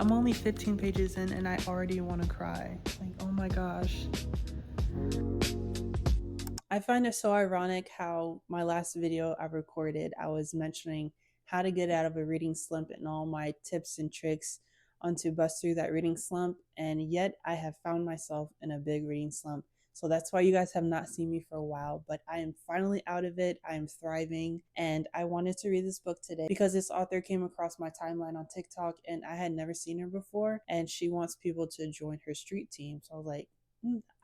I'm only 15 pages in and I already want to cry. Like, oh my gosh. I find it so ironic how my last video I recorded, I was mentioning how to get out of a reading slump and all my tips and tricks on to bust through that reading slump. And yet I have found myself in a big reading slump. So that's why you guys have not seen me for a while, but I am finally out of it. I am thriving. And I wanted to read this book today because this author came across my timeline on TikTok and I had never seen her before. And she wants people to join her street team. So I was like,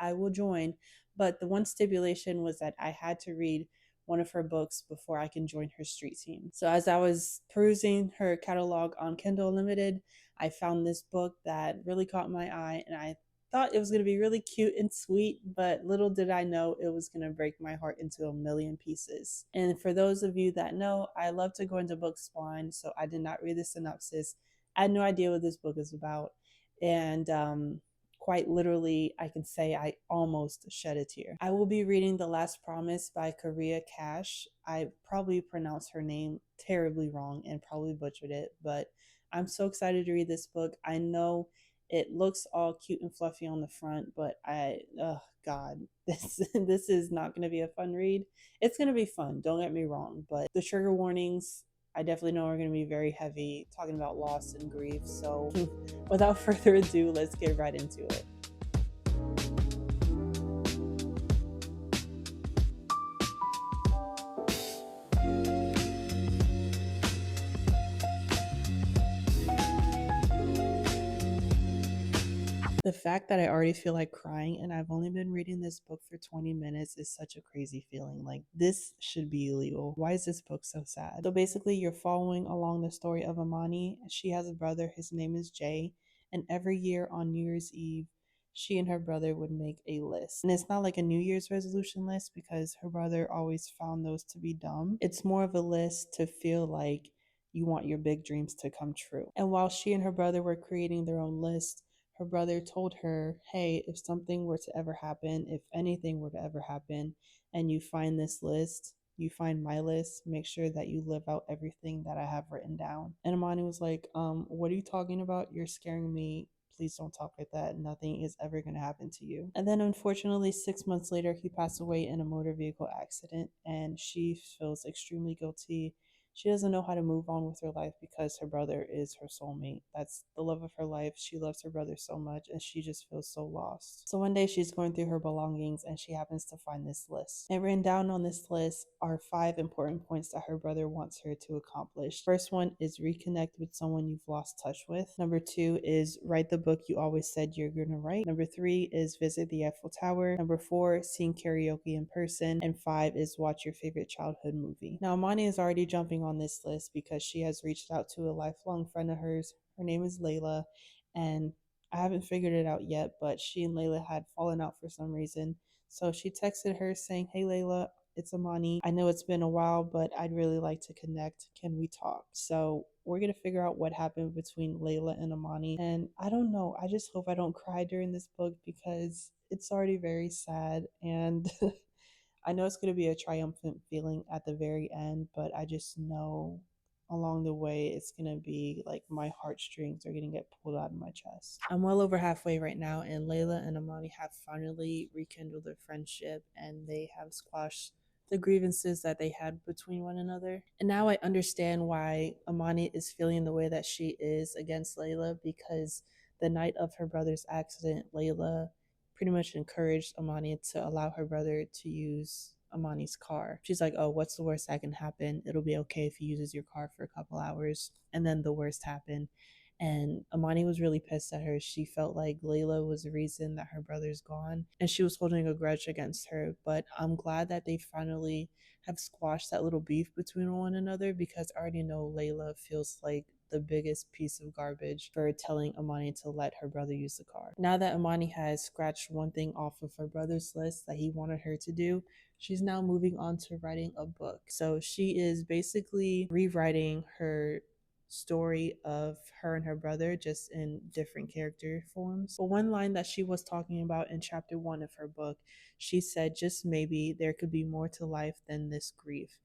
I will join. But the one stipulation was that I had to read one of her books before I can join her street team. So as I was perusing her catalog on Kindle Unlimited, I found this book that really caught my eye, and I thought it was going to be really cute and sweet, but little did I know it was going to break my heart into a million pieces. And for those of you that know, I love to go into books blind, so I did not read the synopsis. I had no idea what this book is about. And quite literally, I can say I almost shed a tear. I will be reading The Last Promise by Kiriah Kache. I probably pronounced her name terribly wrong and probably butchered it, but I'm so excited to read this book. I know it looks all cute and fluffy on the front, but oh God, this is not going to be a fun read. It's going to be fun, don't get me wrong, but the trigger warnings, I definitely know are going to be very heavy, talking about loss and grief. So without further ado, let's get right into it. The fact that I already feel like crying and I've only been reading this book for 20 minutes is such a crazy feeling. Like, this should be illegal. Why is this book so sad? So basically, you're following along the story of Amani. She has a brother, his name is Jay, and every year on New Year's Eve, she and her brother would make a list. And it's not like a New Year's resolution list because her brother always found those to be dumb. It's more of a list to feel like you want your big dreams to come true. And while she and her brother were creating their own list, her brother told her, hey, if something were to ever happen, if anything were to ever happen, and you find this list, you find my list, make sure that you live out everything that I have written down. And Amani was like, what are you talking about? You're scaring me. Please don't talk like that. Nothing is ever going to happen to you. And then, unfortunately, 6 months later, he passed away in a motor vehicle accident, and she feels extremely guilty. She doesn't know how to move on with her life because her brother is her soulmate. That's the love of her life. She loves her brother so much and she just feels so lost. So one day she's going through her belongings and she happens to find this list. And written down on this list are 5 important points that her brother wants her to accomplish. First one is reconnect with someone you've lost touch with. Number 2 is write the book you always said you're going to write. Number 3 is visit the Eiffel Tower. Number 4, sing karaoke in person. And 5 is watch your favorite childhood movie. Now, Amani is already jumping on this list because she has reached out to a lifelong friend of hers. Her name is Layla, and I haven't figured it out yet, but she and Layla had fallen out for some reason. So she texted her saying, hey Layla, it's Amani. I know it's been a while, but I'd really like to connect. Can we talk? So we're going to figure out what happened between Layla and Amani. And I don't know. I just hope I don't cry during this book because it's already very sad. And I know it's going to be a triumphant feeling at the very end, but I just know along the way it's going to be like my heartstrings are going to get pulled out of my chest. I'm well over halfway right now, and Layla and Amani have finally rekindled their friendship and they have squashed the grievances that they had between one another. And now I understand why Amani is feeling the way that she is against Layla, because the night of her brother's accident, Layla pretty much encouraged Amani to allow her brother to use Amani's car. She's like, oh, what's the worst that can happen? It'll be okay if he uses your car for a couple hours. And then the worst happened. And Amani was really pissed at her. She felt like Layla was the reason that her brother's gone, and she was holding a grudge against her. But I'm glad that they finally have squashed that little beef between one another, because I already know Layla feels like the biggest piece of garbage for telling Amani to let her brother use the car. Now that Amani has scratched one thing off of her brother's list that he wanted her to do, she's now moving on to writing a book. So she is basically rewriting her story of her and her brother, just in different character forms. But one line that she was talking about in chapter 1 of her book, she said just maybe there could be more to life than this grief.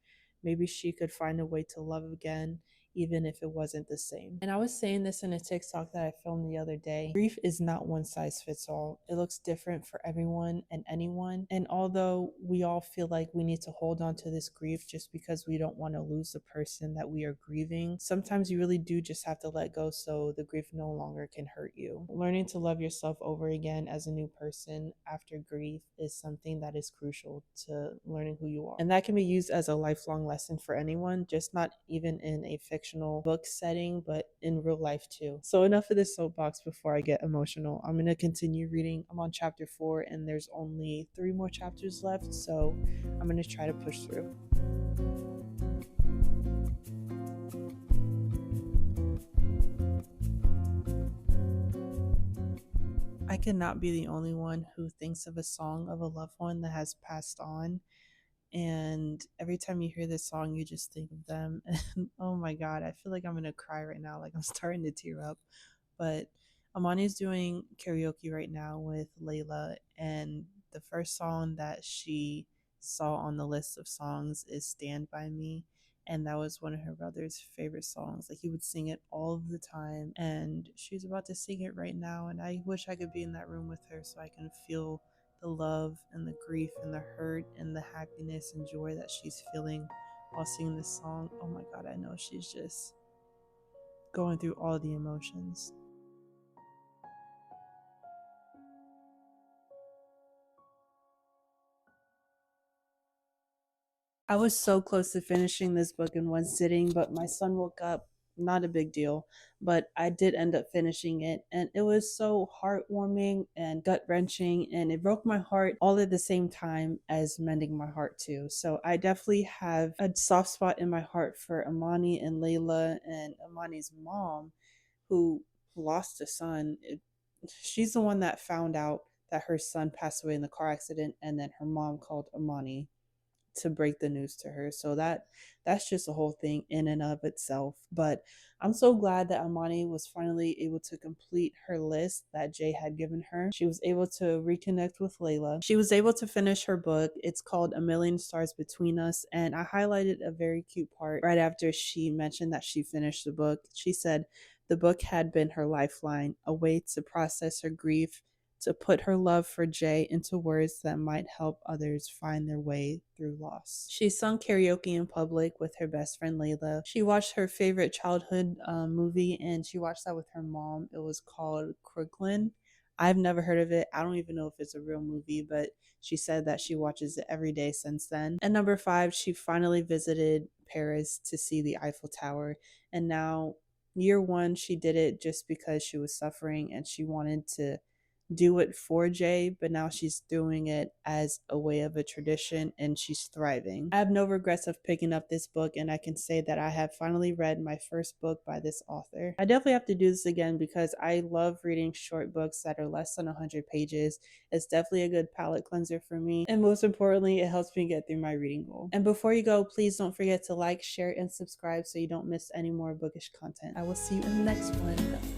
Maybe she could find a way to love again, even if it wasn't the same. And I was saying this in a TikTok that I filmed the other day. Grief is not one size fits all. It looks different for everyone and anyone. And although we all feel like we need to hold on to this grief just because we don't want to lose the person that we are grieving, sometimes you really do just have to let go so the grief no longer can hurt you. Learning to love yourself over again as a new person after grief is something that is crucial to learning who you are. And that can be used as a lifelong lesson for anyone, just not even in a fictional book setting, but in real life too. So enough of this soapbox before I get emotional. I'm going to continue reading. I'm on chapter 4 and there's only 3 more chapters left, so I'm going to try to push through. I cannot be the only one who thinks of a song of a loved one that has passed on. And every time you hear this song, you just think of them. And oh my God, I feel like I'm going to cry right now. Like I'm starting to tear up. But Amani's doing karaoke right now with Layla. And the first song that she saw on the list of songs is Stand By Me. And that was one of her brother's favorite songs. Like he would sing it all of the time. And she's about to sing it right now. And I wish I could be in that room with her so I can feel the love and the grief and the hurt and the happiness and joy that she's feeling while singing this song. Oh my God, I know she's just going through all the emotions. I was so close to finishing this book in one sitting, but my son woke up. Not a big deal, but I did end up finishing it, and it was so heartwarming and gut wrenching, and it broke my heart all at the same time as mending my heart too. So I definitely have a soft spot in my heart for Amani and Layla and Amani's mom, who lost a son. She's the one that found out that her son passed away in the car accident, and then her mom called Amani to break the news to her. So that's just a whole thing in and of itself. But I'm so glad that Amani was finally able to complete her list that Jay had given her. She was able to reconnect with Layla. She was able to finish her book. It's called A Million Stars Between Us. And I highlighted a very cute part right after she mentioned that she finished the book. She said the book had been her lifeline, a way to process her grief, to put her love for Jay into words that might help others find their way through loss. She sung karaoke in public with her best friend Layla. She watched her favorite childhood movie, and she watched that with her mom. It was called Crooklyn. I've never heard of it. I don't even know if it's a real movie, but she said that she watches it every day since then. And number 5, she finally visited Paris to see the Eiffel Tower. And now, year 1, she did it just because she was suffering and she wanted to do it for Jay, but now she's doing it as a way of a tradition and she's thriving. I have no regrets of picking up this book, and I can say that I have finally read my first book by this author. I definitely have to do this again because I love reading short books that are less than 100 pages. It's definitely a good palate cleanser for me, and most importantly, it helps me get through my reading goal. And before you go, please don't forget to like, share, and subscribe so you don't miss any more bookish content. I will see you in the next one.